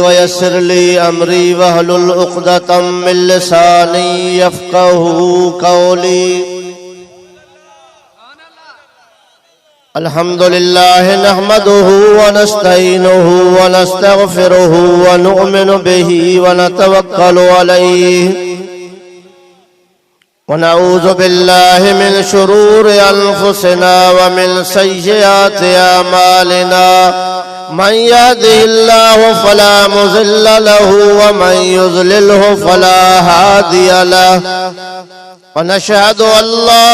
वयस्सिर ली अमरी वहलुल उक़दतम मिन लिसानी यफ़क़हू क़ौली। अल्हम्दुलिल्लाह नहमदुहु व नस्तईनुहु व नस्तग़फिरुहु व नु'मिनु बिही व नतवक्कलु अलैहि व नऊज़ु बिल्लाहि मिन शुरूरि अनफुसिना व मिन सय्यिआति अमालिना। मन यहदिहिल्लाहु फला मुज़िल्ल लहु व मन युज़लिल्हु फला हादिय लहु। व नशहदु अल्ला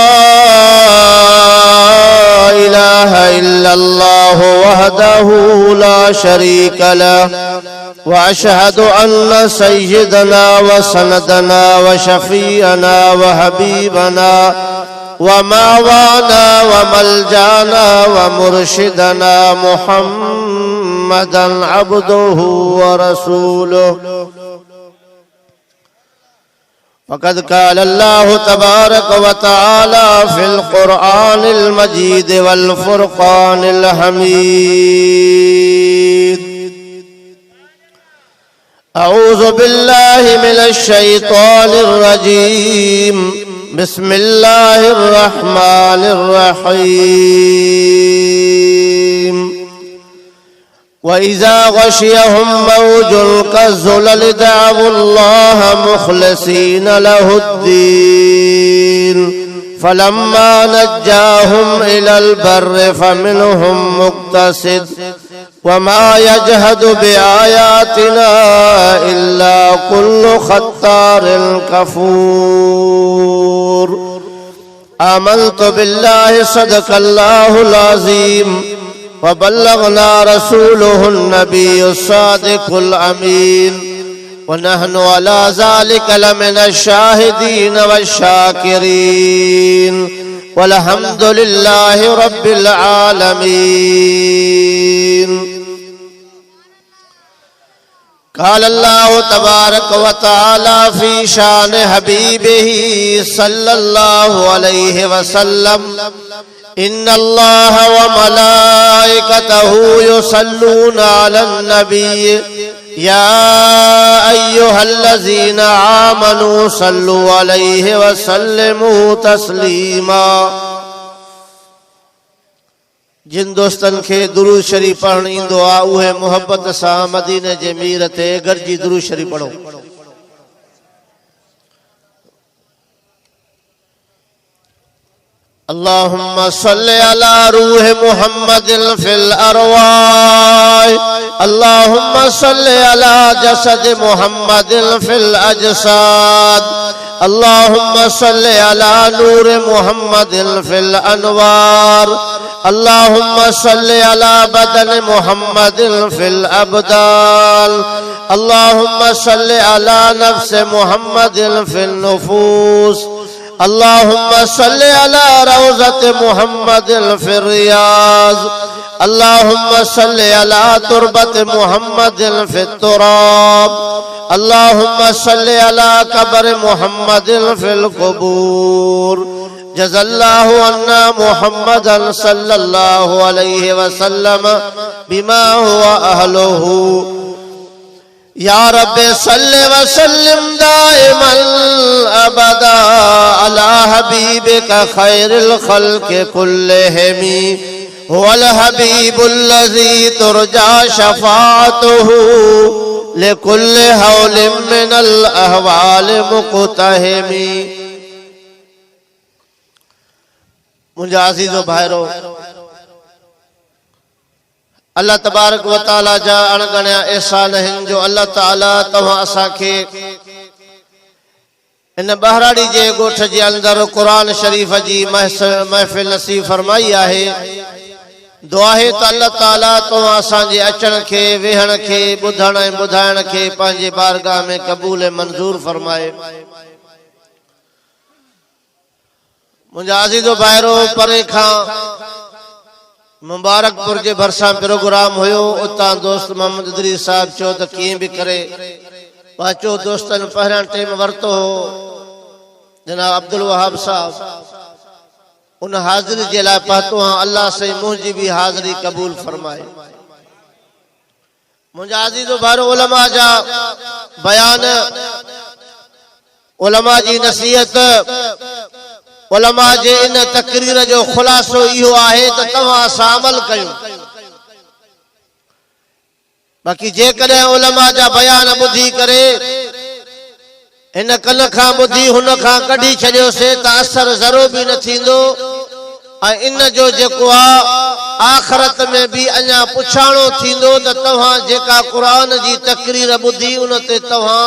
इलाहा इल्लल्लाहु वहदहु ला शरीक लहु व अशहदु अन्न सय्यिदना व सनदना व शफीअना व हबीबना व मावाना व मलजाना व मुर्शिदना मुहम्मदन अब्दुहु व रसूलुहु। फ़क़द क़ाल अल्लाहु तबारक व तआला फ़िल क़ुरआनिल मजीद वल फ़ुरक़ानिल हमीद। अऊज़ु बिल्लाहि मिनश शैतानिर रजीम। बिस्मिल्लाहिर रहमानिर रहीम। वइज़ा गशियहुम मौजुन कज़्ज़ुलल दअवुल्लाह मुख़लिसीन लहुद्दीन फलम्मा नज्जाहुम इलल बर्रि फमिनहुम मुक़्तसिद वमा यजहदु बिआयातिना इल्ला कुल्लु ख़त्तारिन कफ़ूर। आमन्तु बिल्लाहि सदक़ल्लाहुल अज़ीम व बल्लगना रसूलुहुन नबियुस सादिकुल अमीन व नहनु अला ज़ालिका लमिनश शाहिदीन वश्शाकिरीन वल्हम्दुलिल्लाहि रब्बिल आलमीन। क़ाल अल्लाहु तबारक व तआला फ़ी शान हबीबिही सल्लल्लाहु अलैहि वसल्लम। इन्नल्लाह व मलाइकतहु युसल्लूना अलन नबी या अय्युहल्लज़ीना आमनू सल्लु अलैहि व सल्लिमू तस्लीमा। जिन दोस्तन के दुरूद शरीफ पढ़ण ईंदो आ उहे मोहब्बत सां मदीने जे मीर ते गरजी दुरूद शरीफ पढ़ो। अल्लाहुम्मा सल्लि अला रूह मुहम्मदिन फिल अरवाह। अल्लाहुम्मा सल्लि अला जसद मुहम्मदिन फिल अजसाद। अल्लाहुम्मा सल्लि अला नूर मुहम्मदिन फिल अनवार। अल्लाहुम्मा सल्लि अला बदन मुहम्मदिन फिल अबदाल। अल्लाहुम्मा सल्लि अला नफ्स मुहम्मदिन फिल नुफूस। अल्लाहुम्मा सल्लि अला रौज़त मुहम्मदिन फिर रियाज़। अल्लाहुम्मा सल्लि अला तुरबत मुहम्मदिन फित तुराब। अल्लाहुम्मा सल्लि अला कब्र मुहम्मदिन फिल क़ुबूर। जज़ल्लाहु अन्ना मुहम्मदन सल्लल्लाहु अलैहि वसल्लम बिमा हुवा अहलुहु। या रब्बे सल्लि व सल्लिम दाइमन अबदा अला हबीबिका खैरिल खल्क़ि कुल्लिहिम हुवल हबीबुल्लज़ी तुरजा शफ़ाअतुहु लिकुल्लि हौलिम मिनल अहवाल मुक़तहिम। मुंहिंजा अज़ीज़ो भाइरो, अल्लाह तबारक व तआला जा अणगणिया एहसान आहिनि जो अल्लाह ताला तव्हां असांखे इन बहराड़ी जे ॻोठ जे अंदरि क़ुरान शरीफ़ जी महफ़िल नसीब फरमाई आहे। दुआ है त अल्लाह ताला तव्हां असांजे अचण खे, वेहण खे, ॿुधण ऐं ॿुधाइण खे पंहिंजे बारगाह में क़बूल ऐं मंज़ूर फरमाए। मुंहिंजा अज़ीज़ो भाइरो, परे खां मुबारकपुर के भरसा प्रोग्राम हुयो, उतां दोस्त मोहम्मद इदरीस साहब चो त कीअं बि करे पाचो दोस्तन पहिरियां टाइम वरतो हो। जनाब अब्दुल वहाब साहब उन हाज़िरी जे लाइ पहुतो हाँ। अल्लाह से मुंहिंजी भी हाज़िरी कबूल फरमाए। मुंहिंजा अज़ीज़ो भाइरो उलमा जा बयान, उलमा जी नसीहत, उलमा जे इन तकरीर जो खुलासो इहो आहे त तव्हां असां अमल कयूं। बाक़ी जेकॾहिं उलमा जा बयान ॿुधी करे हिन कन खां ॿुधी हुन खां कढी छॾियोसीं त असर ज़रो बि न थींदो ऐं इन जो जेको आहे आख़िरत में भी अञा पुछाणो थींदो त तव्हां जेका क़ुरान जी तकरीर ॿुधी उन ते तव्हां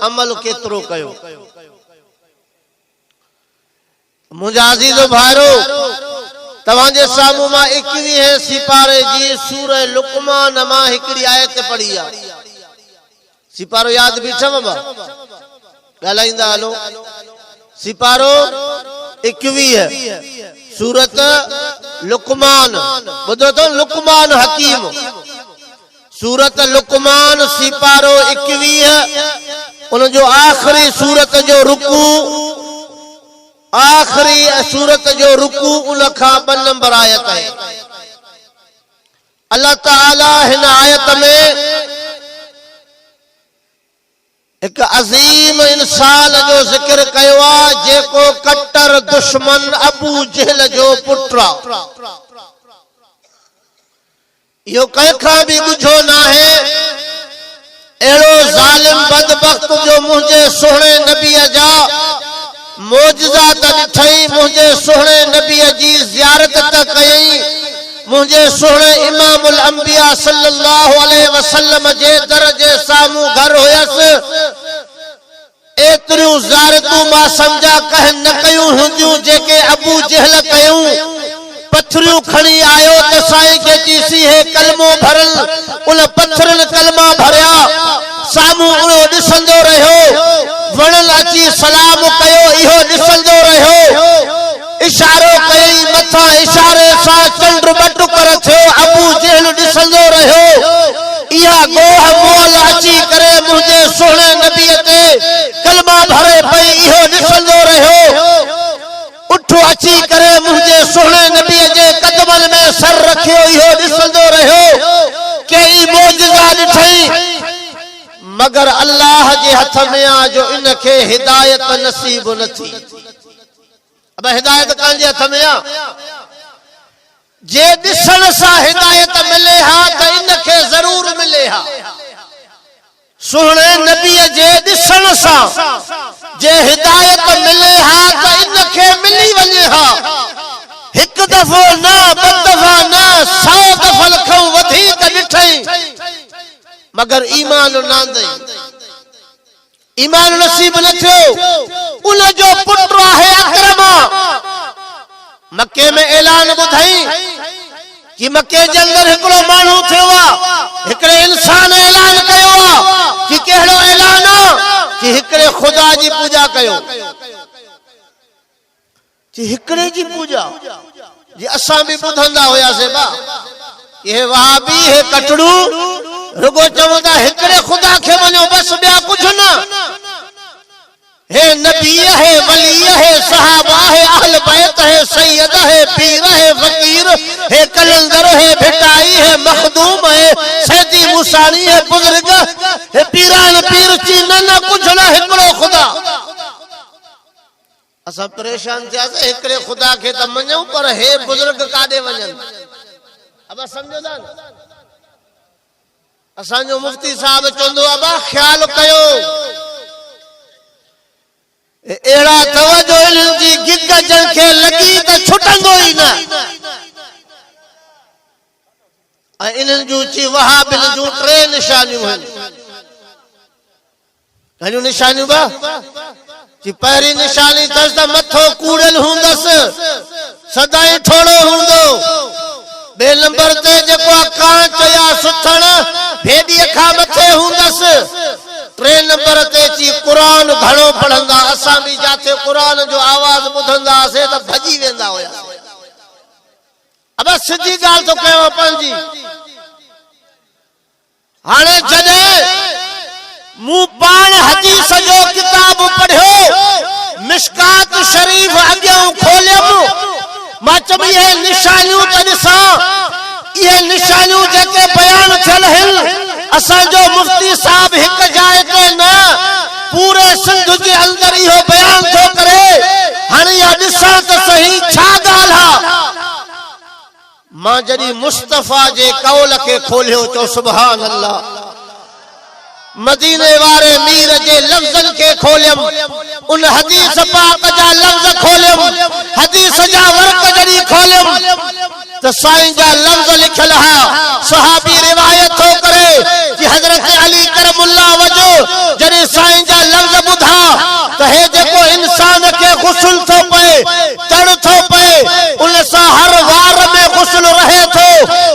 अमल केतिरो कयो। मुंहिंजा अज़ीज़ो भाइरो, तव्हांजे साम्हूं मां 21 सिपारे जी सूरह लुक़मान मां हिकिड़ी आयत पढ़ी आहे। सिपारो यादि बीठव बा ॻाल्हाईंदा हलो। सिपारो 21 सूरत लुक़मान, ॿुधो तो, लुक़मान हकीम, सूरत लुक़मान सिपारो 21 उन जो आख़िरी सूरत जो रुकू, आखिरी सूरत जो रुकू उन खां 2 नंबर आयत है। अल्लाह ताला हिन आयत में एक अजीम इंसान जो जिक्र कयो आहे जेको कट्टर दुश्मन अबू जहल जो पुत्र आहे। इहो कंहिंखां बि ॻुझो न आहे। अहिड़ो ज़ालिम बदबख्त जो मुंहिंजे सुहिणे नबीअ जा मोजज़ात ॾिठई, मुंहिंजे सुहिणे नबीअ जी ज़ियारत त कयई, मुंहिंजे सुहिणे इमामुल अंबिया सल्लल्लाहु अलैहि वसल्लम जे दर जे साम्हूं घर हुयसि। एतिरियूं ज़ियारतूं मां सम्झा कंहिं न कयूं हूंदियूं जेके अबू जहल कयूं। पथरियूं खणी आयो त साईं खे चईसी हे कलमो भरल, उन पथरनि कलमा भरिया, साम्हूं उहो ॾिसंदो रहियो, वणल अची सलाम कयो, इहो ॾिसंदो रहियो, इशारो कई मथां इशारे सां चंड बटुकर थियो, अबू जहल ॾिसंदो रहियो। इहा गोह मोल अची करे मुंहिंजे सुहिणे नबीअ ते कलमा भरे पई, इहो ॾिसंदो रहियो। उठ अची करे मुंहिंजे सुहिणे नबीअ जे कदमनि में सर रखियो, इहो ॾिसंदो रहियो। कई मोजज़ा ॾिठई मगर अल्लाह जे हथ में आ जो इनखे हिदायत नसीब न थी। अब हिदायत कंहिंजे हथ में आ? जे ॾिसण सां हिदायत मिले हा त इनखे ज़रूर मिले हा। सुहिणे नबीअ जे ॾिसण सां जे हिदायत मिले हा त इनखे मिली वञे हा। हिकु दफ़ो न, 2 दफ़ा न, 100 दफ़ा खां वधीक ॾिठई मगर ईमान न आंदई, ईमान नसीब न थियो। उन जो पुट आहे अकरमा। मक्के में ऐलान ॿुधई कि मक्के जे अंदर हिकिड़ो माण्हू थियो आहे, हिकिड़े इंसान ऐलान कयो आहे कि कहिड़ो ऐलान आहे कि हिकिड़े ख़ुदा जी पूजा कयो, कि हिकिड़े जी पूजा जी असां बि ॿुधंदा हुआसीं बा। ये वहाबी हे कटड़ू रुगो चवंदा हिकिड़े ख़ुदा खे वञो बस, ॿिया कुझु न। हे नबी है, वली है, सहाबा है, अहल बैत है, सैयद है, पीर है, फकीर है, कलंदर है, भिटाई है, मखदूम है, सैदी मुसानी है, बुजुर्ग है, पीरान पीर चीन न कुछ न, हिकिड़ो ख़ुदा। असां परेशान थियासीं हिकिड़े ख़ुदा खे त मञूं पर हे बुजुर्ग काॾे वञनि। अब सम्झो था न, असांजो मुफ्ती साहब चवंदो आहे बा ख्याल कयो अहिड़ा तवजो इन्हनि जी गिग जंहिंखे लॻी त छुटंदो ई न। ऐं इन्हनि जूं ची वहाबिन जूं 3 निशानियूं आहिनि। कहिड़ियूं निशानियूं बा? कि पहिरीं निशानी अथसि त मथो कूड़ियल हूंदसि, सदाई ठोड़ो हूंदो। 2 नंबर ते जेको कांच या सुथण भेड़ीअ खां मथे हूंदसि। 3 नंबर ते ची क़ुरान घणो पढ़ंदा। असां बि जाते क़ुरान जो आवाज़ ॿुधंदा हुआसीं त भॼी वेंदा हुआसीं। अब सिधी ॻाल्हि थो कयांव पंहिंजी। हाणे जॾहिं मूं पाण हदीस जो किताब पढ़ियो, मिशकात शरीफ अॻियां खोलियमि, मां चयमि इहे निशानियूं त ॾिसां, इहे निशानियूं जेके बयान थियल आहिनि असांजो मुफ्ती साहब एक जाए ते न पूरे सिंध जे अंदर इहो बयान थो करे हाणे या ॾिसां त सही छा ॻाल्हि हा मां जॾहिं मुस्तफ़ा जे कौल खे खोलियो तो सुभान अल्लाह मदीने वारे मीर जे लफ्ज़न के खोलियम उन हदीस पाक जा लफ्ज़ खोलियम हदीस जा वर्क जड़ी खोलियम तो साईं जा लफ्ज़ लिखल हा सहाबी रिवायत हो करे कि हजरत अली करमुल्लाह वजो जड़ी साईं जा लफ्ज़ बुधा तो हे जेको इंसान के गुस्ल थो पे तड़ थो पे उन सा हर वार में गुस्ल रहे थो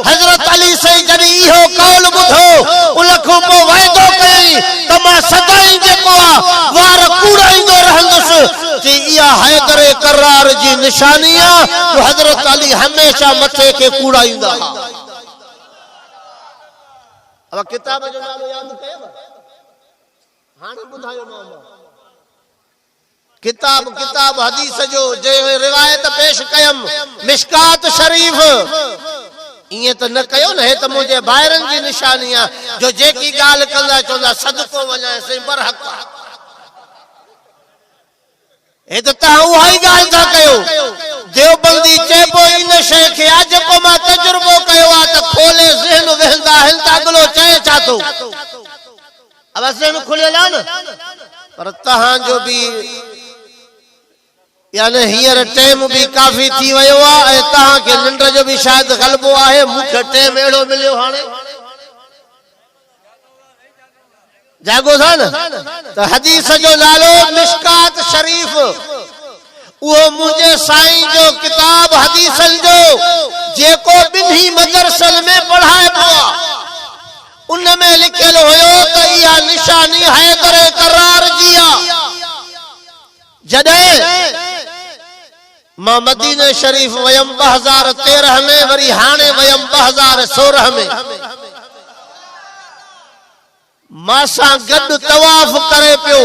हजरत अली से जड़ी इहो कौल बुधो उन को पो वायदो तमा सदाई जेको वार कूड़ाईंदो रहंदुस कि इया हैदर करार जी निशानी आ जो हजरत अली हमेशा मथे के कूड़ाईंदा अब किताब जो नालो याद कयो हाने बुधायो नाम किताब हदीस जो जे रिवायत पेश कयम मिशकात शरीफ इए तो न कयो न हे तो मुझे बाहरन जी निशानी आ जो जेकी गाल कंदा चोंदा सदको वञाए सही बरहक हे तो ता उहाई गाल था कयो देवबंदी चेबो इन शे के आज को मा तजुर्बो कयो आ तो खोले ज़हन वेंदा हन ता अगलो चए चातो अब ज़हन खुले ला न पर तहां जो भी यानी हियर टाइम भी काफी थी वयो आ ए तहां के निंड जो भी शायद गलबो आहे मुखे टाइम एड़ो मिलियो हाने जागो था न तो हदीस जो नालो मिशकात शरीफ वो मुझे साईं जो किताब हदीसन जो जेको बिन्ही मदरसन में पढ़ाए पवा उन में लिखल होयो तो इया निशानी हैदर करार जिया जडे मां मदीने शरीफ वयम 2013 में वरी हाने वयम 2016 में मासा गड तवाफ करे पियो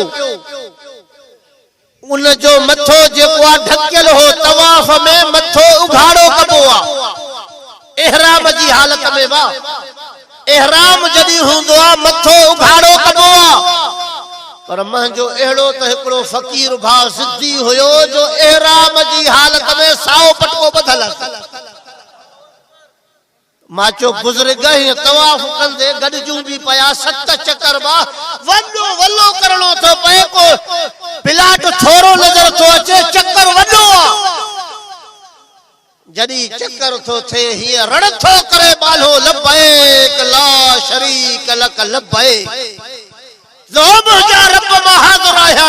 उन जो मथो जेको ढकियल हो तवाफ में मथो उघाड़ो कबो आ इहराम जी हालत में बा इहराम जदी हुंदो आ मथो उघाड़ो कबो आ पर महजो एड़ो तो एकड़ो फकीर भाव सिद्धी होयो जो इहराम जी हालत में साओ पटको बदल माचो गुजर गए तवाफ कंदे गडजू भी पया 7 चक्कर बा वड्डो वल्लो करणो तो पे को पिलाट थोरो नजर तो अचे चक्कर वड्डो जदी चक्कर तो थे ही रण थो करे बालो लबैक ला शरीक लक लबैक ज़ोब जा रब महादुर आया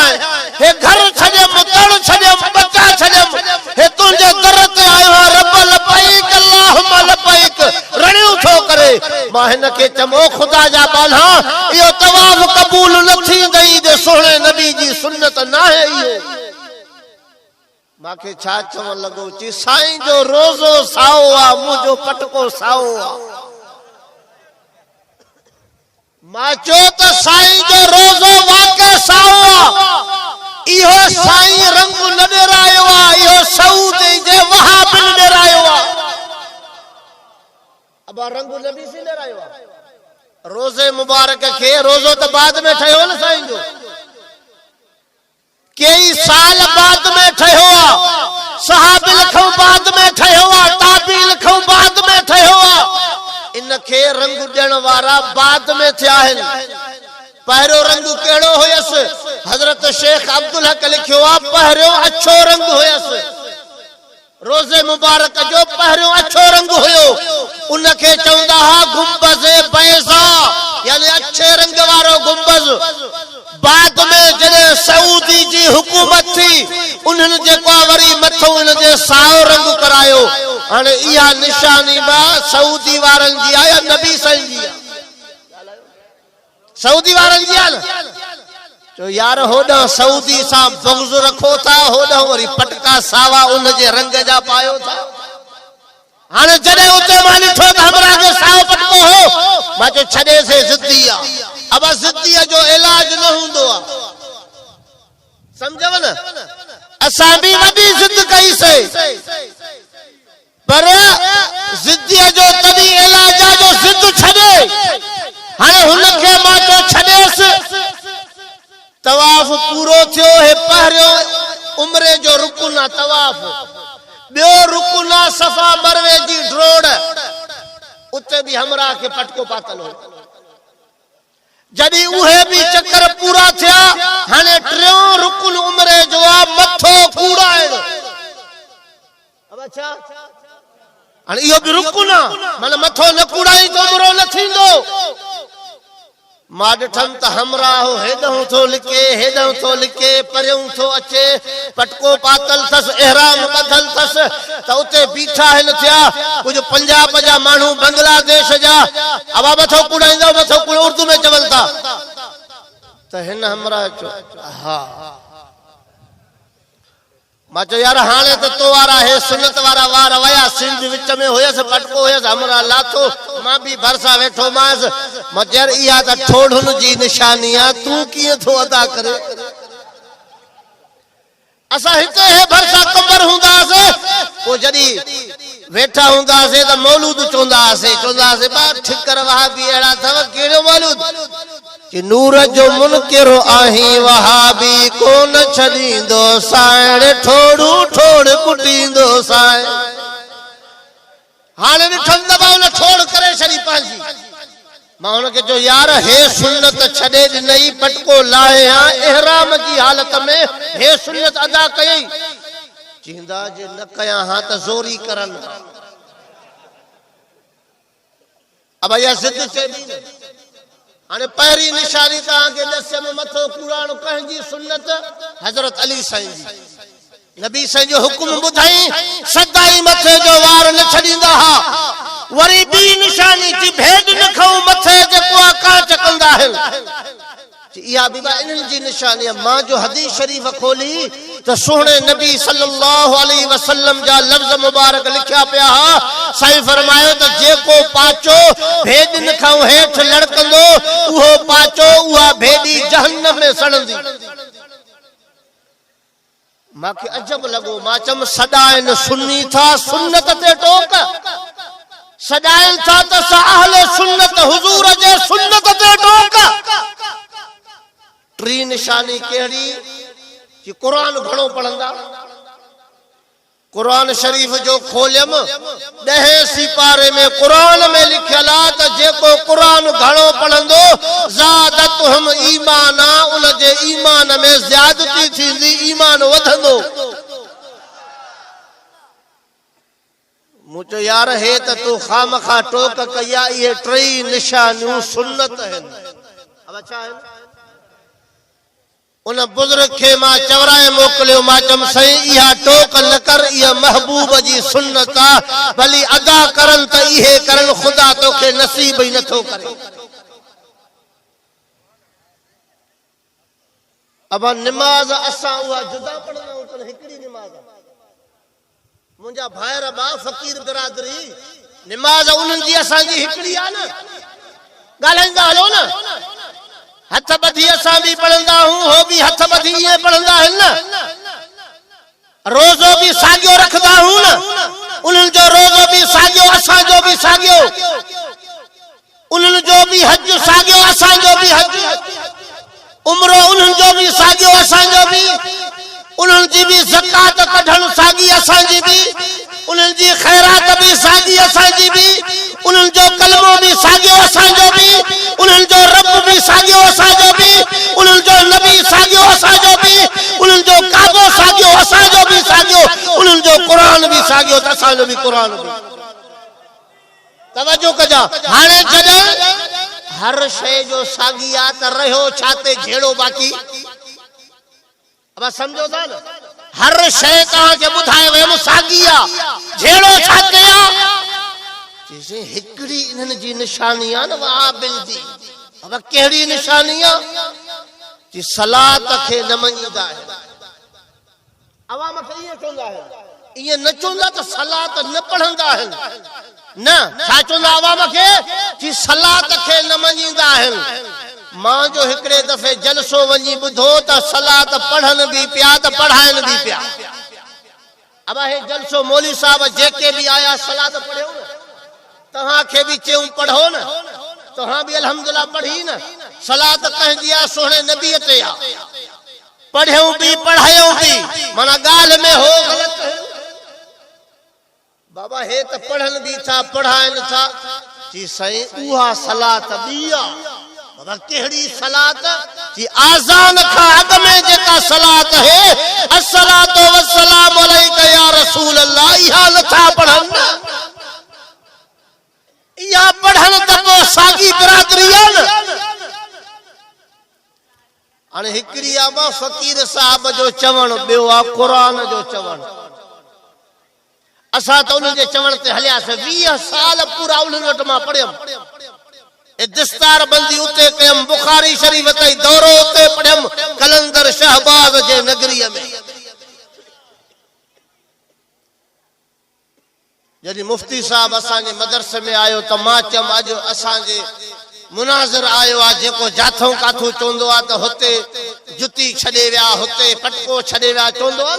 है घर छड़े मुतड़ छड़े बच्चा छड़े हे तुझे दर ते आयो रब लबैक अल्लाहुम्मा लबैक रणियो थो करे मां हिन के चमो खुदा जा बाला यो तवाफ कबूल न थी गई दे सोहणे नबी जी सुन्नत ना है यो माके छा चवण लगो ची साईं जो रोजो साओ आ मुजो पटको साओ आ माचो तो साईं जो रोजो वाके साओ इहो साईं रंग न डेरायो आ इहो सऊद जे वहाब न डेरायो आ अब रंग नबी से डेरायो आ रोजे मुबारक के रोजो तो बाद में ठयो न साईं जो कई साल बाद में ठयो आ सहाबी लखों बाद में ठयो आ ताबी लखों बाद में ठयो आ इनके रंग देण वारा बाद में थिया है पहरो रंग केड़ो होयस हजरत शेख अब्दुल हक लिखियो आ पहरो अच्छो रंग होयस रोजे मुबारक जो पहरो अच्छो रंग होयो उनके चौंदा हा गुंबज बैजा यानी अच्छे रंग वारो गुंबज बाद में जने सऊदी जी हुकूमत थी उन्हन जे को वरी मथो उन जे साओ रंग करायो हाने इया निशानी बा सऊदी वारन जी आया नबी साईं जी सऊदी वारन जी आल तो यार होडा सऊदी सा बग़्ज़ रखो था होडा वरी पटका सावा उन जे रंग जा पायो था हाने जने उते मा ॾिठो त हमरा जो साओ पटको हो मा जो छडे से जिद्दी आ अब जिद्दी जो इलाज न हुंदो आ समझव न असा भी वडी जिद कई से पर जिद्दी जो तदी इलाज जो जिद छडे हाणे हुनखे मां चयो छॾेसि तवाफ़ पूरो थियो हे पहिरियों उम्रे जो रुकुन आहे तवाफ़ ॿियो रुकुन आहे सफ़ा मरवे जी ड्रोड़ उते बि हमरा खे पटको पातल हो जॾहिं उहे बि चक्कर पूरा थिया हाणे टियों रुकुन उम्रे जो आहे मथो कूड़ाइण अच्छा हाणे इहो बि रुकुन आहे माना मथो न कूड़ाई त उम्रो न थींदो मां ॾिठमि त हमरा हेॾां थो लिके हेॾां थो लिके परियों थो अचे पटको पातल अथसि एहराम ॿधल अथसि त उते बीठा आहिनि थिया कुझु पंजाब जा माण्हू बांग्लादेश जा अवा मथो कूड़ाईंदो मथो कूड़ उर्दू में चवनि था त हिन हमरा चयो हा मां चयो यार हाणे त तो वारा हे सुनत वारा वार वया सिंध विच में हुयसि पटको हुयसि हमरा लाथो मां बि भरसा वेठो मांसि मां यार इहा त ठोड़ुनि जी निशानी आहे तूं कीअं थो अदा करे असां हिते हे भरसा कबर हूंदासीं पोइ जॾहिं वेठा हूंदासीं त मौलूद चवंदासीं बा ठिकर वहाबी अहिड़ा अथव कहिड़ो मौलूद कि नूर जो मुनकिर आही वहाबी कोन छॾींदो साइण ठोड़ू ठोड़ कुटींदो साइण हाणे ॾिठमि त मां उन ठोड़ करे छॾी पंहिंजी मां हुनखे चयो यार हे सुन्नत छॾे ॾिनई पटको लाहे हा एहराम जी हालत में हे सुन्नत अदा कयई चींदा जे न कया हा त ज़ोरी करनि अब इहा ज़िद चइबी हाणे पहिरीं निशानी तव्हांखे ॾसे में मथो कूड़ाइणो कंहिंजी सुन्नत हज़रत अली साईं जी नबी साईं जो हुकुम ॿुधाई सदाई मथे जो वार न छॾींदा हा वरी ॿी निशानी थी भेद न खाऊं मथे जेको आहे कांच कंदा आहिनि इहा बि इन्हनि जी निशानी आहे मां जो हदीस शरीफ़ खोली त सुहिणे नबी सल्लल्लाहु अलैहि वसल्लम जा लफ़्ज़ मुबारक लिखिया पिया हा साईं फरमायो त जेको पाचो भेद न खाऊं हेठि लड़कंदो उहो पाचो उहा भेदी जहन्नम में सड़ंदी मांखे अजब लॻो मां चयमि सॾाइनि सुन्नी था सुन्नत ते टोक सॾाइनि था त अहले सुन्नत हुज़ूर जे सुन्नत ते टोक टी निशानी कहिड़ी कि क़ुरान घणो पढ़ंदा क़ुरान शरीफ़ जो खोलियमि 10 सिपारे में क़ुरान में लिखियल आहे त जेको क़ुरान घणो पढ़ंदो ज़ादतहुम ईमाना उन जे ईमान में ज़्यादती थींदी ईमान वधंदो मूं चयो यार हे त तूं खामखा टोक कई आहे इहे टे निशानियूं सुन्नत आहिनि अब छा आहिनि उन बुजुर्ग खे मां चवराए मोकिलियो मां चयमि साईं इहा टोक न कर इहा महबूब जी सुन्नत आहे भली अदा करनि त इहे करनि ख़ुदा तोखे नसीब ई नथो करे अब निमाज़ असां उहा जुदा पढ़ंदा आहियूं पर हिकिड़ी निमाज़ मुंहिंजा भाइर बा फ़क़ीर बिरादरी निमाज़ उन्हनि जी असांजी हिकिड़ी आहे न ॻाल्हाईंदा हलो न हथ ॿधी असां बि पढ़ंदा आहियूं हो बि हथ ॿधी ईअं पढ़ंदा आहिनि न रोज़ो बि साॻियो रखंदा आहियूं न उन्हनि जो रोज़ो बि साॻियो असांजो बि साॻियो उन्हनि जो बि हज साॻियो असांजो बि हज उम्रो उन्हनि जो बि साॻियो असांजो बि उन्हनि जी बि ज़कात कढणु साॻी असांजी बि उन्हनि जी ख़ैरात बि साॻी असांजी बि उन्हनि जो कलमो बि साॻियो असांजो बि उन्हनि जो रब बि साॻियो असांजो बि उन्हनि जो नबी साॻियो असांजो बि उन्हनि जो काबो साॻियो असांजो बि साॻियो उन्हनि जो क़ुरान बि साॻियो त असांजो बि क़ुरान बि तवजो कजा हाणे जॾहिं हर शइ जो साॻी आहे त रहियो छा ते जहिड़ो बाक़ी अब समझो था न हर शइ तव्हांखे ॿुधाए वियमि साॻी आहे जहिड़ो छा कया हिकिड़ी इन्हनि जी निशानी आहे न वहाबिन जी अब कहिड़ी निशानी आहे कि सलात खे न मञींदा आहिनि अवाम खे ईअं चवंदा आहिनि ईअं न चवंदा त सलात न पढ़ंदा आहिनि न छा चवंदा अवाम खे कि सलात खे न मञींदा आहिनि मां जो हिकिड़े दफ़े जलसो वञी ॿुधो त सलात पढ़नि बि पिया त पढ़ाइनि बि पिया अब हे जलसो मौली साहब जेके बि आया सलात पढ़ियो न तव्हांखे बि चयूं पढ़ो न तो हाँ भी अल्हम्दुलिल्लाह पढ़ी न सलात कह दिया सोहने नबी ते आ पढ़ियो भी पढ़ायो भी माना गाल में हो गलत है बाबा हे तो पढ़न भी था पढ़ाइन था जी सही उहा सलात बिया बाबा केड़ी सलात जी आजान खा अग में जेका सलात है अस्सलातु वस्सलामु अलैका या रसूल अल्लाह इहा लथा पढ़न या पढ़न तो सागी बिरादरी न अने हिकड़ी आबा फकीर साहब जो चवण बियो आ कुरान जो चवण असा तो उन जे चवण ते हलिया से 20 साल पूरा उन वट मा पढ़ियम ए दस्तार बंदी उते कयम बुखारी शरीफ ते दौरो उते पढ़ियम कलंदर शहबाज जे नगरी में जदी मुफ्ती साहब असा जे मदरसे में आयो त मा चम आज असा जे मुनाज़िर आयो आ जेको जाथो काथो चोंदो आ त होते जुती छडे व्या होते पटको छडे व्या चोंदो आ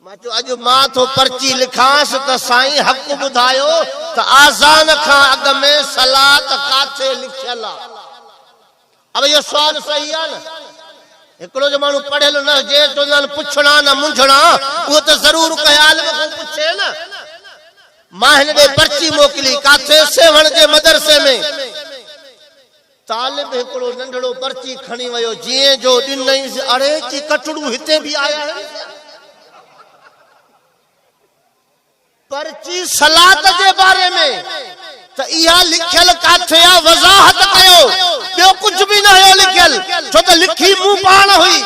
मां चो अज मां तो पर्ची लिखांस त साईं हक बुधायो त आजान खां अग में सलात काथे लिखियल आ अब यो सवाल सही आ न एकड़ो जो मानू पढ़ेलो न जे तो न पुछना न मुंझना वो तो जरूर ख्याल में को पूछे न मां ने पर्ची मोकली काथे सेवण जे मदरसे में तालिब एकड़ो नंढड़ो पर्ची खणी वयो जिए जो दिन नहीं अरे की कटड़ू हिते भी आया है पर्ची सलात के बारे में तो इहा लिखल काथे आ वजाहत कयो बियो कुछ भी न हो लिखल छो तो लिखी मुंह पाण हुई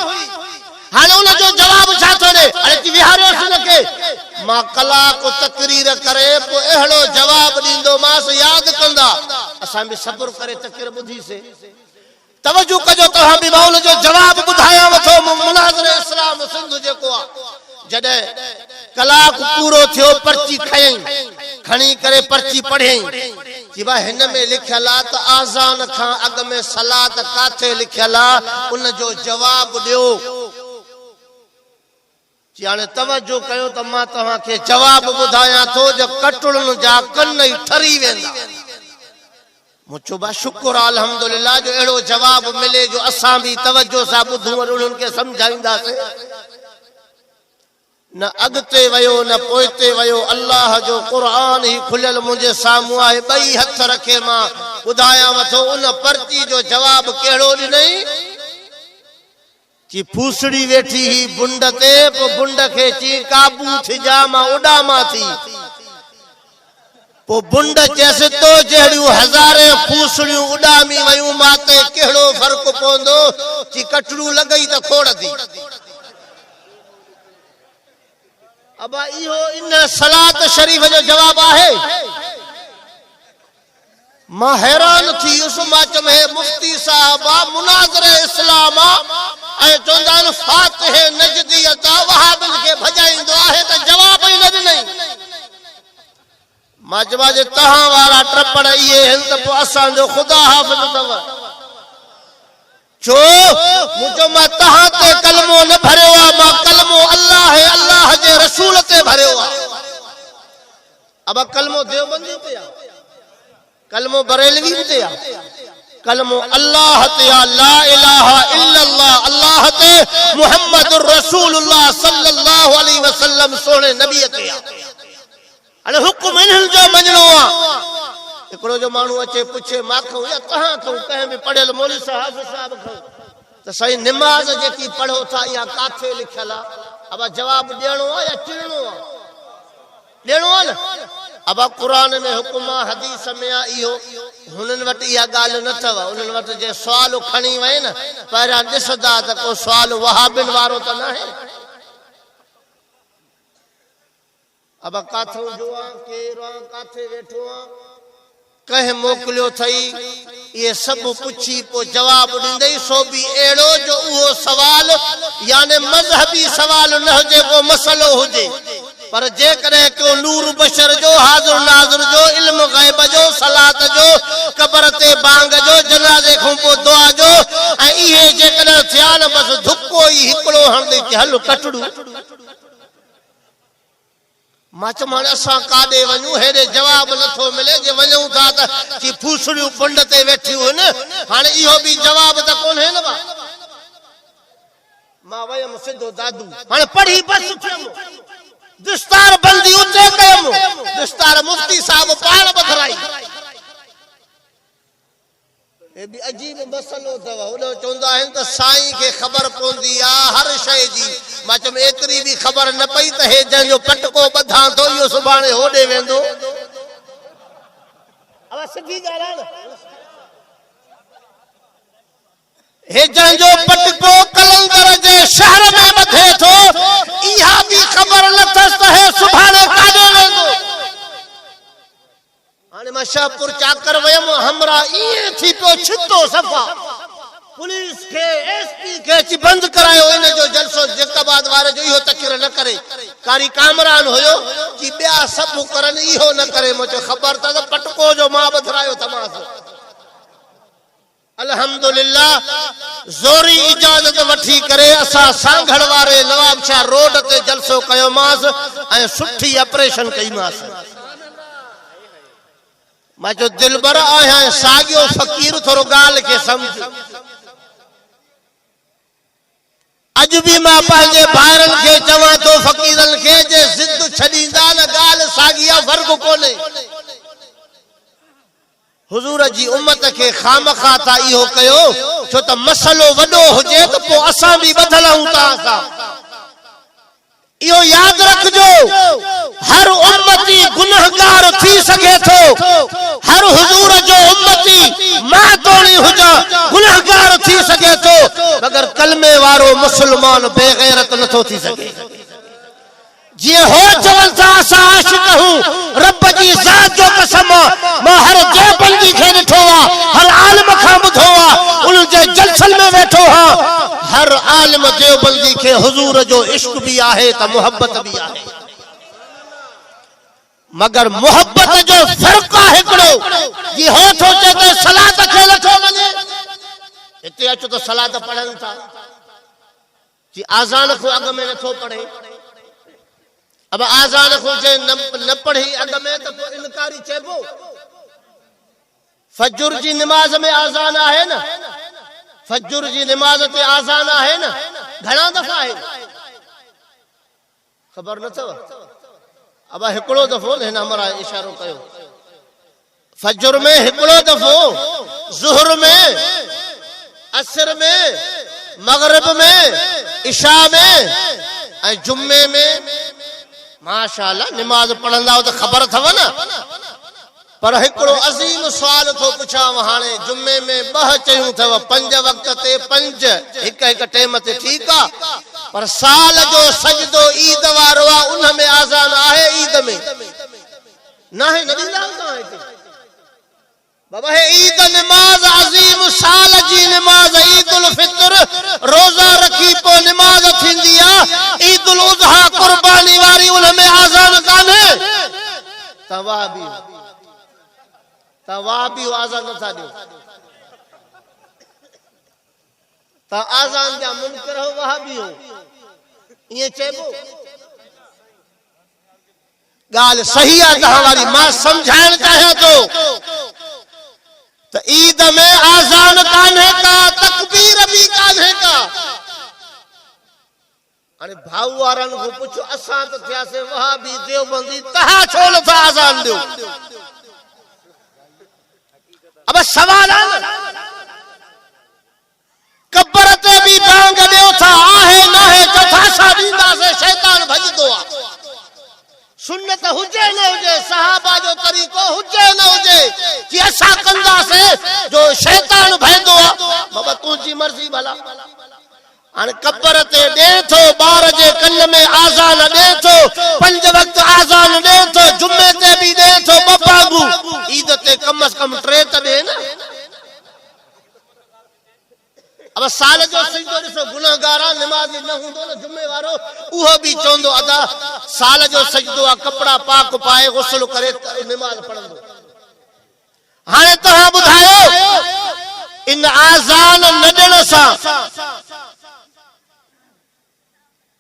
हाने उन जो जवाब छा थो दे अरे की विहारो सुन के मां कला को तकरीर करे पो एहड़ो जवाब दींदो मास याद कंदा असा भी सब्र करे तकरीर बुधी से तवज्जो कजो तो हम भी माउल जो जवाब बुधाया वथो मुनाज़िर इस्लाम सिंध जेको आ जडे कलाक पूरो थियो पर्ची खयई खणी करे पर्ची पढ़ई कि बा हिन में लिखियल आ त आजान खां अग में सलात काथे लिखियल आ उन जो जवाब दियो याने तवज्जो कयो त मां तव्हां के जवाब बुधाया थो जो कटुड़न जा कन ही ठरी वेंदा मुचो बा शुक्र अल्हम्दुलिल्लाह जो एड़ो जवाब मिले जो असा भी तवज्जो सा बुधू और उनन के समझाइंदा से न अगते वयो न पोइते वयो अल्लाह जो कुरान ही खुलल मुझे सामू आए बई हथ रखे मां बुधाया वथो उन पर्ची जो जवाब केड़ो नहीं कि फूसड़ी वेठी ही बुंड ते पो बुंड के ची काबू थी जा मां उडामा थी पो बुंड जैसे तो जहड़ियों हजारे फूसड़ियों उडामी वयूं माते केड़ो फर्क पोंदो कि कटड़ू लगई त खोड़ दी अब इहो इन सलात शरीफ जो जवाब है मां हैरान थी उस माचम है मुफ्ती साहब मुनाज़िर इस्लाम ए चोंदान फातिह नजदियत वहाबिन के भजाइंदो है त जवाब ही न नहीं माजवा जे तहां वाला ट्रपड़ ये हन त पो असा जो खुदा हाफिज तव छो मुजो मा तहां ते कलमो न भरियो आ मा कलमो अल्लाह जे रसूल ते भरियो आ अब कलमो देवबंदी ते आ कलमो बरेलवी ते आ कलमो अल्लाह ते आ ला इलाहा इल्लल्लाह अल्लाह ते मुहम्मदुर रसूलुल्लाह सल्लल्लाहु अलैहि वसल्लम सोने नबी ते आ अने हुक्म इन्हन जो मजनो आ एकड़ो जो मानू अचे पूछे माखो या कहां खो कहे भी पढ़ेल मौलवी साहब खो तो सही नमाज जेकी पढ़ो था या काथे लिखला अब जवाब देणो या चिड़नो देणो न अब कुरान में हुक्म हदीस में आ इहो हुनन वट या गाल न थव उनन वट जे सवाल खणी वे न पहिरा दिसदा त को सवाल वहाबिन वारो त न है अब काथो जो केरो काथे वेठो कह मोकलियो थई ये सब पुछी पो जवाब दिंदई सो भी एड़ो जो वो सवाल यानी मजहबी सवाल न हो जे वो मसलो हो जे पर जे करे को नूर बशर जो हाजिर नाजिर जो इल्म गैब जो सलात जो कब्र ते बांग जो जनाजे खो पो दुआ जो ए इहे जे करे थियान बस धुको ही हिकड़ो हण दे हल कटड़ू मां चम हाणे असां काॾे वञूं हेॾे जवाब नथो मिले जे वञूं था त की फूसड़ियूं पंड ते वेठियूं आहिनि हाणे इहो बि जवाब त कोन्हे न मां वयमि सिधो दादू हाणे पढ़ी बस थियमि दस्तार बंदी उते कयमि दस्तार मुफ्ती साहब पाण बधराई ए भी अजीब मसलो अथव उन चवंदा आहिनि त साईं खे ख़बर पवंदी आहे हर शइ जी मां चम एतिरी बि ख़बर न पई त हे जंहिंजो पटको ॿधां थो इहो सुभाणे होॾे वेंदो अब सिधी ॻाल्हि आहे न हे जंहिंजो पटको कलंदर जे शहर में ॿधे थो इहा बि ख़बर नथसि त हे सुभाणे काॾे वेंदो हाणे मां शाहपुर चाकर वयमि हमरा ईअं थी पियो छितो सफ़ा पुलिस के एसपी के अची बंद करायो इन जो जलसो जैकाबाद वारे जो इहो तकिर न करे कारी कामरान हुयो कि ॿिया सभु करनि इहो न करे मूंखे ख़बर त पटको जो मां ॿधरायो तमास अल्हम्दुलिल्लाह ज़ोरी इजाज़त वठी करे असां सांघड़ वारे नवाब शाह रोड ते जलसो कयोमांस ऐं सुठी ऑपरेशन कईमांस मां जो दिलबर आहियां साॻियो फ़कीर थोरो ॻाल्हि खे सम्झ अॼु बि मां पंहिंजे भाइरनि खे चवां थो फ़कीरनि खे जे ज़िद छॾींदा न ॻाल्हि साॻी आहे वर्ग कोन्हे हुजूर जी उम्मत खे खामखा था इहो कयो छो त मसलो वॾो हुजे त पोइ असां बि ॿधल आहियूं तव्हां सां इहो यादि रखजो हर उम्मती गुनहगार थी सघे थो हर हुजूर जो उम्मती मां तोड़ी हुजा गुनहगार थी सघे थो मगर कलमे वारो मुसलमान बेगैरत नथो थी सघे जीअं हो चवनि था असां आशिक़ हूं रब जी ज़ात जो कसम मां हर देवबंदी खे ॾिठो आहे हर आलिम खां ॿुधो आहे उन जे जलसन में वेठो आहे हर आलिम देवबंदी खे हुजूर जो इश्क भी आहे त मोहब्बत भी आहे मगर मोहब्बत जो फर्क आहे हिकिड़ो जी हो थो चए त सलात खे नथो वञे हिते अचो त सलात पढ़नि था जी आज़ान खां अॻु में नथो पढ़े अब आज़ान को जे न पढ़ी अॻ में त पोइ इनकारी चइबो फजर जी नमाज में आज़ान आहे न फजर जी नमाज ते आज़ान आहे न घणा दफ़ा आहे ख़बर न अथव अब हिकिड़ो दफ़ो हिन हमरा इशारो कयो फजर में हिकिड़ो दफ़ो ज़ुहर में असर में मगरिब में इशा में ऐं जुम्मे में माशाअल्लाह नमाज पढ़ंदा हो तो खबर थव न पर हिकिड़ो अज़ीम सवाल थो पुछां हाणे जुम्मे में 2 चयूं थव 5 वक्त ते 5 हिक टाइम ते ठीकु आहे पर साल जो सजदो ईद वारो आहे उन में आज़ान आहे ईद में न है नबी लाल कहां है बाबा है ईद नमाज अजीम साल जी नमाज ईद उल फितर रोजा रखी पो नमाज थींदी आहे ईद उल अज़हा कुर्बानी वारी उन में आज़ान कान्हे तवाबी आज़ान नथा ॾियो ता आज़ान जा मुनकर हो वहाबी हो ये चेबो गाल सही आ तहां वाली मां समझाइण चाहियां तो त ईद में आज़ान कान्हे का तकबीर भी कान्हे का अरे भाऊ वारन को पुछो असां त थियासे वहाबी देवबंदी तहां छो नथा आज़ान ॾियो अब सवाल है कब्र ते भी बांग ॾियो था आहे न है चौथा सादींदा से शैतान भजदो आ सुन्नत हुजे न हुजे सहाबा जो तरीको हुजे न हुजे कि असां कंदा से जो शैतान भजदो आ बाबा तुझी मर्जी भला हाणे कब्र ते ॾे थो ॿार जे कन में आज़ान ॾे थो 5 वक्त आज़ान ॾे थो जुम्मे ते भी ॾे थो बबागू ईद ते कम से कम 3 त ॾे न अब साल जो सजदो ॾिसो गुनाहगार नमाज़ी न हूंदो न जुम्मे वारो उहो भी चवंदो अदा साल जो सजदो आ कपड़ा पाक पाए गुस्ल करे नमाज़ पढ़ंदो हाणे तव्हां ॿुधायो इन आज़ान न ॾियण सां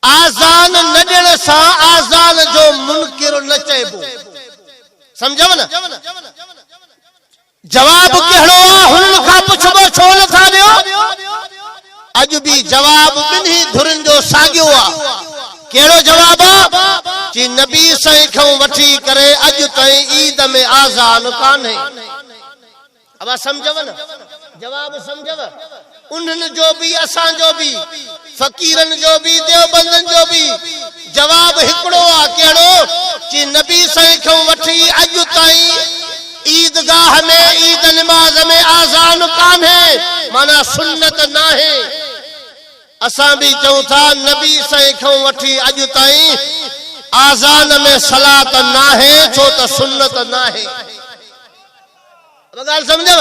आज़ान न ॾियण सां आज़ान जो मुनकिर न चइबो। समझव न? जवाब कहिड़ो आहे? हुननि खां पुछबो छो नथा ॾियो? अॼु बि जवाब ॿिन्ही धुरनि जो साॻियो आहे। कहिड़ो जवाब आहे? कि नबी साईं खां वठी करे अॼु ताईं ईद में आज़ान कान्हे। अब समझव न? जवाब समझव? उन्हनि जो भी असांजो भी फकीरन जो भी देवबंदन जो भी जवाब हिकिड़ो आहे। कहिड़ो? कि नबी साईं खां वठी अॼु ताईं ईदगाह में ईद नमाज में आज़ान कान्हे, माना सुन्नत नाहे। असां भी चऊं था नबी साईं खां वठी अॼु ताईं आज़ान में सलात नाहे, छो त सुन्नत नाहे। ॻाल्हि समझव?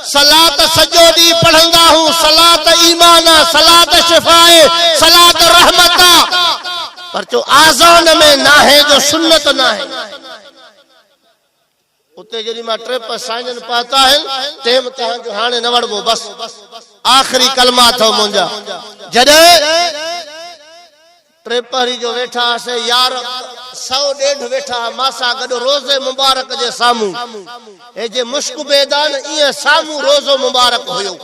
सलात सॼो ॾींहुं पढ़ंदा हूं, सलात ईमान आहे, सलात शिफा आहे, सलात रहमत आहे, पर जो आज़ान में नाहे, जो सुन्नत नाहे। उते जॾहिं मां ट्रिप साइनन पाता आहिनि, टेम तव्हांजो हाणे न वड़बो, बस आख़िरी कलमा अथव मुंहिंजा। जॾहिं ट्रिप हरी जो वेठा हुआसीं, यार 100-150 वेठा मासा गॾु रोज़े मुबारक जे साम्हूं, हे जे मुश्क बेदान ईअं साम्हूं रोज़ो मुबारक हुयो।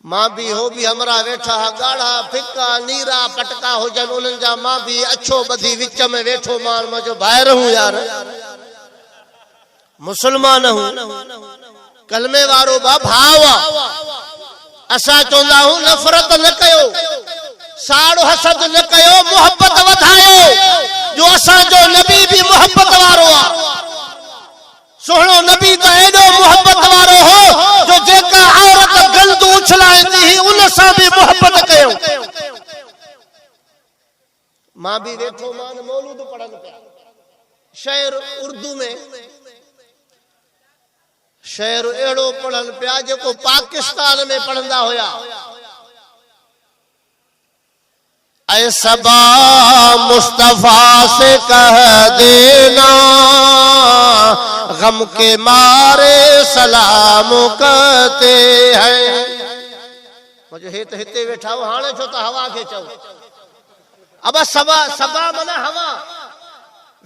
मां भी हो भी हमरा वेठा, गाढ़ा फिका नीरा पटका हुजन उन्हनि जा, मां भी अछो बधी विच में वेठो, मां जो ॿाहिरि हूं यार, मुसलमान हूं, कलमे वारो बा भाव आहे। असां चवंदा हूं नफ़रत न कयो, साड़ो हसद न कयो, मोहब्बत वधायो, जो असांजो नबी भी मोहब्बत वारो आहे। सोहणो नबी त एॾो मोहब्बत वारो हो, जो जेका औरत गंद उछलाईंदी हुई उन सां भी मोहब्बत कयो। मां भी वेठो, मां मौलूद पढ़नि पिया, शेर उर्दू में शेर एड़ो पढ़न पिया जेको पाकिस्तान में पढ़ंदा हुया। ऐ सबा मुस्तफा से कह देना, गम के मारे सलाम कहते हैं। मुझे हिते वेठा हो, हाणे छो त हवा खे चओ। अब सबा माना हवा,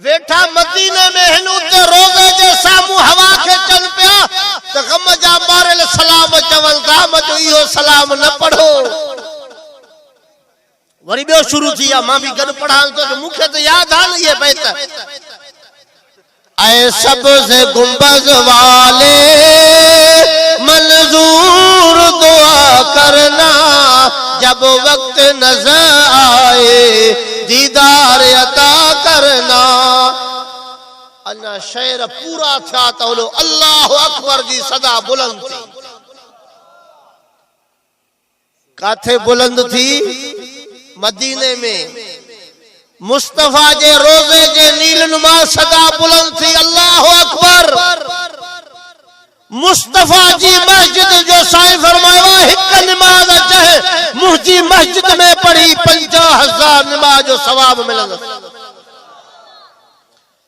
वेठा मदीने में हिन, उते रोज़े जे साम्हूं हवा खे चन पिया त गम जा मारियल सलाम चवनि था, मजो इहो सलाम न पढ़ो। वरी ॿियो शुरू थी विया, मां भी गॾु पढ़ां थो, मूंखे त यादि आहे न इहे बैत। ऐ सबसे गुंबद वाले मंजूर दुआ करना, जब वक्त नजर आए दीदार अता करना। अञा शेर पूरा थिया त बोलो अल्लाह अकबर जी सदा बुलंद थी। काथे बुलंद थी? मदीने में मुस्तफा जे रोज़े जे नीलनुमा सदा बुलंद थी। अल्लाह अकबर। मुस्तफा जी मस्जिद जो साईं फरमायो, हिक नमाज चाहे मुंहिंजी मस्जिद में पढ़ी 50,000 नमाज जो सवाब मिलंदो।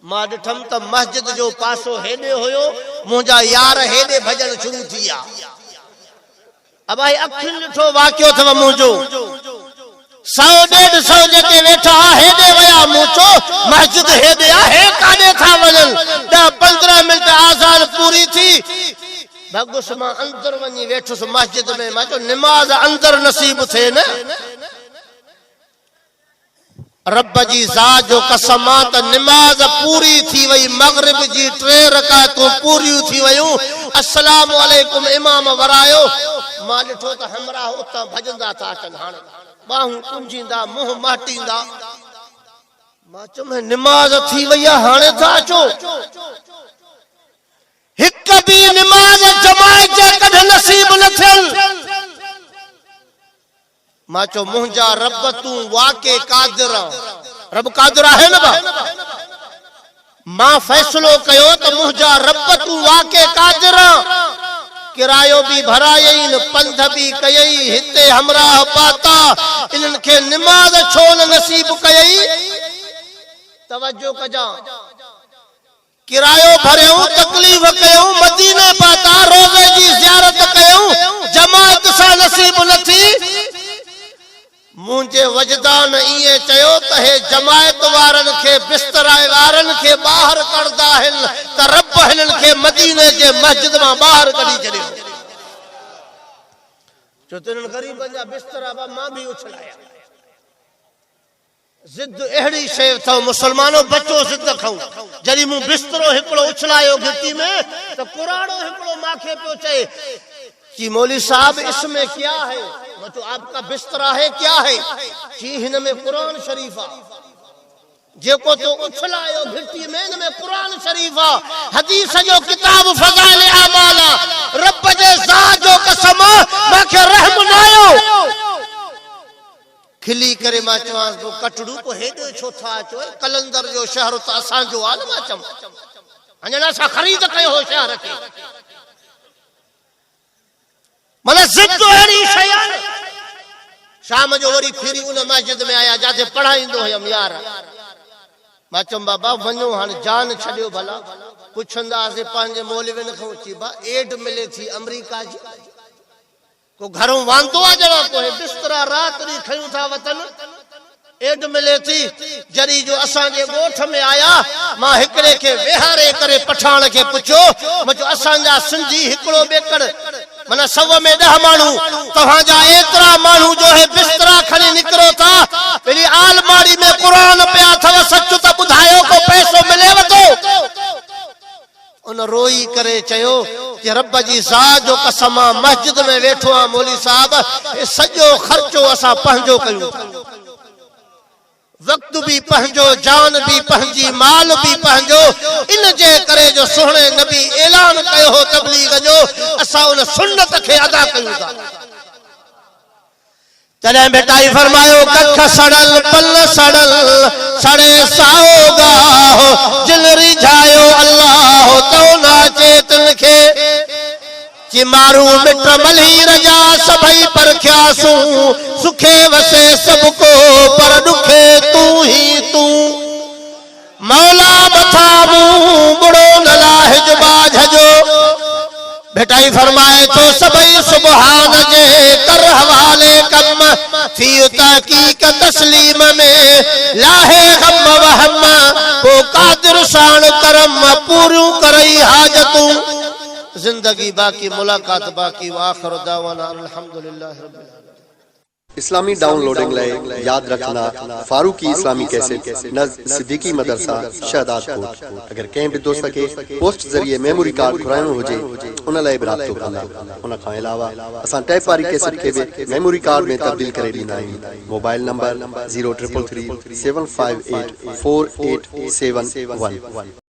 मां ॾिठम त मस्जिद जो पासो हेॾे हुयो, मुंहिंजा यार हेॾे भॼन शुरू थी विया। अब भाई अखियुनि ॾिठो वाक़ियो अथव मुंहिंजो, 100-150 जेके वेठा हेॾे विया, मूं चयो मस्जिद हेॾे आहे, काॾे था वञनि? 10-15 मिंट आज़ान पूरी थी, भॻुसि मां अंदर वञी वेठुसि मस्जिद में। मां चयो नमाज अंदर नसीब थिए न। रब जी ज़ात जो कसम आहे त नमाज पूरी थी वई, मगरिब जी 3 रकातूं पूरियूं थी वयूं, अस्सलाम वालेकुम इमाम वरायो। मां ॾिठो त हमरा उतां भॼंदा था अचनि, हाणे बाहूं कुंजींदा, मुंहुं माटींदा। मां चयो नमाज थी वई आहे, हाणे था अचो। हिक भी नमाज जमायत जे कॾहिं नसीब न थियनि। मां चयो मुंहिंजा रब तूं वाके कादिर आहे। रब कादिर आहे न बा? मां फ़ैसिलो कयो त मुंहिंजा रब तूं वाके कादिर आहे। किरायो भी भरायई, पंध भी कयई, हिते हमराह पाता, इन्हनि खे नमाज छो न नसीब कयई? तवज्जो कजा, किरायो भरियूं, तकलीफ़ कयूं, मदीने पाता, रोज़े जी ज़ियारत कयूं, जमात सां नसीब न थी मुझे वजदान इए चयो त हे जमायत वारन के बिस्तराए वारन के बाहर करदा हन त रब हिनन के मदीने जे मस्जिद मां बाहर कढी छड़ियो जो तिन गरीबन जा बिस्तरा बा मां भी उछलाया जिद एड़ी शे थो मुसलमानो बच्चो जिद खाऊं जड़ी मु बिस्तरो हिकड़ो उछलायो गिट्टी में तो कुराड़ो हिकड़ो माखे पियो चे कि मौली साहब इसमें क्या है तो आपका बिस्तरा है क्या है कि हिन में कुरान शरीफा जेको तो उछलायो गिट्टी में इन में कुरान शरीफा हदीस जो किताब फज़ाइल अमाला रब जे ज़ात जो कसम माखे रहम नायो खिली करे मा चवास तो कटड़ू को हेडो छो था चो कलंदर जो शहर त असा जो आलम चम अञा सा खरीद कयो हो शहर के मतलब जिद एड़ी शयान शाम जो वरी फिरी उन मस्जिद में आया जाते पढ़ाईंदो हम यार मा चम बाबा वणो हां जान छडियो भला पुछंदा से पांजे मौलविन खो ची बा एड मिले थी अमेरिका जी को घरों वांदो आ जरा को बिस्तरा रात री खयू था वतन एड मिले थी जरी जो असा जे गोठ में आया मां हिकड़े के वेहारे करे पठान के पुछो मजो असा जा सिंधी हिकड़ो बेकड़ मना 100 में 10 मानू तहां जा एतरा मानू जो है बिस्तरा खणी निकरो था पेली आलमारी में कुरान पिया थव सच त बुधायो को पैसो मिले वतो उन रोई करे चयो कि रब जी ज़ात जो कसम मस्जिद में वेठो आ मौली साहब ए सजो खर्चो असा पंजो कयो वक्त भी पंजो जान भी पंजी माल भी पंजो इन जे करे जो सोहणे नबी ऐलान कयो हो तबलीग जो असा उन सुन्नत के अदा कयूं था तने बेटाई फरमायो कख सड़ल पल सड़ल सड़े साओगा हो जिल रिझायो अल्लाह तो ना चेतन के कि मारू मिट मली रजा सभई पर ख्यासू सुखे वसे सबको पर दुखे तू ही तू मौला बथामू बुड़ो नलाहिज बाझजो बेटाई फरमाए तो सबई सुबहान जे कर हवाले कम फी तहकीक तस्लीम में लाहे गम वहम को कादिर शान करम पूरू करई हाजतू जिंदगी बाकी मुलाकात बाकी आखिर दावाना अल्हम्दुलिल्लाह रब्बिल आलमीन इस्लामी डाउनलोडिंग लाए याद रखना फारूकी इस्लामी कैसेट नज़ सिद्दीकी मदरसा शहदादपुर अगर कहीं भी दोस्त के पोस्ट जरिए मेमोरी कार्ड घुराइणो हुजे उन लाए राब्तो कंदा उन खां अलावा असां टैप वारी कैसेट के भी मेमोरी कार्ड में तब्दील करे ॾींदा आहियूं मोबाइल नंबर 0333 758 4871